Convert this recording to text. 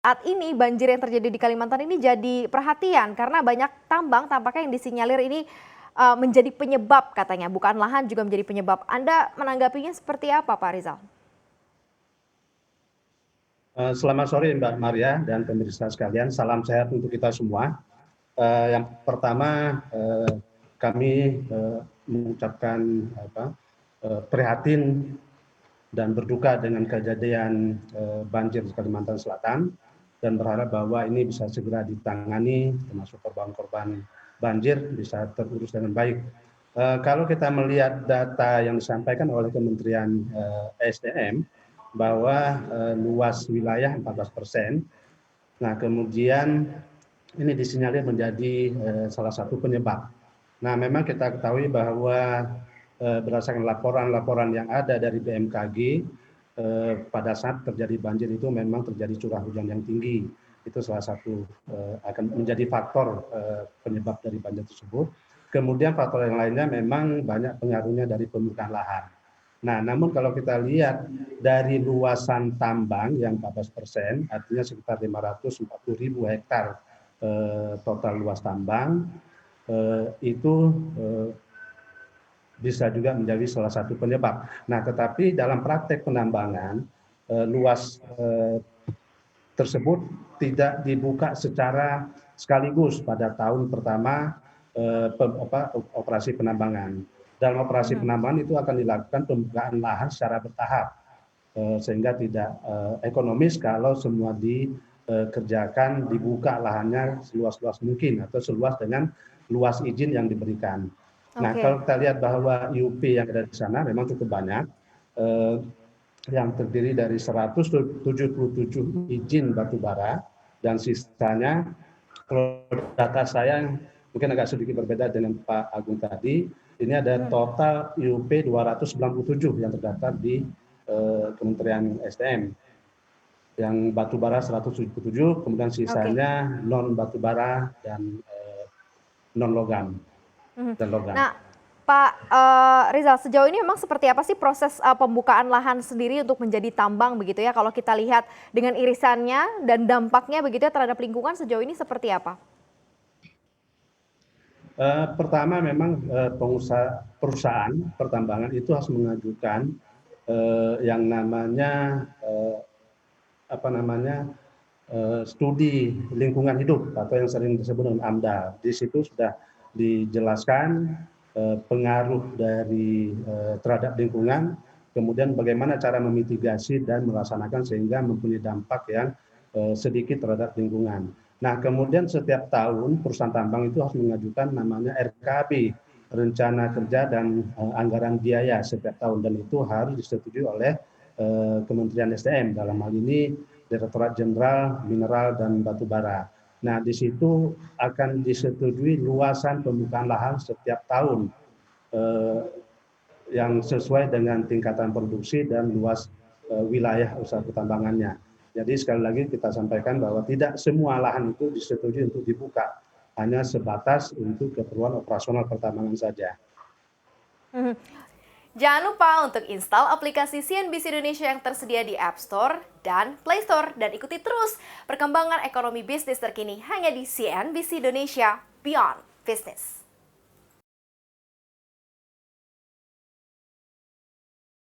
Saat ini banjir yang terjadi di Kalimantan ini jadi perhatian karena banyak tambang tampaknya yang disinyalir ini menjadi penyebab katanya, bukan lahan juga menjadi penyebab. Anda menanggapinya seperti apa, Pak Rizal? Selamat sore Mbak Maria dan pemirsa sekalian, salam sehat untuk kita semua. Yang pertama, kami mengucapkan prihatin dan berduka dengan kejadian banjir di Kalimantan Selatan dan berharap bahwa ini bisa segera ditangani, termasuk korban-korban banjir bisa terurus dengan baik. Kalau kita melihat data yang disampaikan oleh Kementerian SDM bahwa luas wilayah 14%, nah kemudian ini disinyalir menjadi salah satu penyebab. Nah, memang kita ketahui bahwa berdasarkan laporan-laporan yang ada dari BMKG, pada saat terjadi banjir itu memang terjadi curah hujan yang tinggi. Itu salah satu akan menjadi faktor penyebab dari banjir tersebut. Kemudian faktor yang lainnya memang banyak pengaruhnya dari permukaan lahan. Nah, namun kalau kita lihat dari luasan tambang yang 14%, artinya sekitar 540.000 hektar total luas tambang, itu bisa juga menjadi salah satu penyebab. Nah, tetapi dalam praktek penambangan, luas tersebut tidak dibuka secara sekaligus pada tahun pertama operasi penambangan. Dalam operasi penambangan itu akan dilakukan pembukaan lahan secara bertahap, sehingga tidak ekonomis kalau semua dikerjakan, dibuka lahannya seluas-luas mungkin atau seluas dengan luas izin yang diberikan. Nah, Oke. kalau kita lihat bahwa IUP yang ada di sana memang cukup banyak, yang terdiri dari 177 izin batubara dan sisanya, kalau data saya mungkin agak sedikit berbeda dengan Pak Agung tadi, ini ada total IUP 297 yang terdaftar di Kementerian SDM. Yang batubara 177, kemudian Oke. sisanya non batubara dan non logam dan logam. Nah, Pak Rizal, sejauh ini memang seperti apa sih proses pembukaan lahan sendiri untuk menjadi tambang begitu ya? Kalau kita lihat dengan irisannya dan dampaknya begitu ya terhadap lingkungan sejauh ini seperti apa? Pertama memang perusahaan pertambangan itu harus mengajukan yang namanya studi lingkungan hidup atau yang sering disebut dengan AMDAL. Di situ sudah dijelaskan pengaruh dari terhadap lingkungan, kemudian bagaimana cara memitigasi dan melaksanakan sehingga mempunyai dampak yang sedikit terhadap lingkungan. Nah, kemudian setiap tahun perusahaan tambang itu harus mengajukan namanya RKB, rencana kerja dan anggaran biaya setiap tahun, dan itu harus disetujui oleh Kementerian SDM, dalam hal ini Direktorat Jenderal Mineral dan Batubara. Nah, di situ akan disetujui luasan pembukaan lahan setiap tahun yang sesuai dengan tingkatan produksi dan luas wilayah usaha pertambangannya. Jadi sekali lagi kita sampaikan bahwa tidak semua lahan itu disetujui untuk dibuka, hanya sebatas untuk keperluan operasional pertambangan saja. Jangan lupa untuk install aplikasi CNBC Indonesia yang tersedia di App Store dan Play Store dan ikuti terus perkembangan ekonomi bisnis terkini hanya di CNBC Indonesia Beyond Business.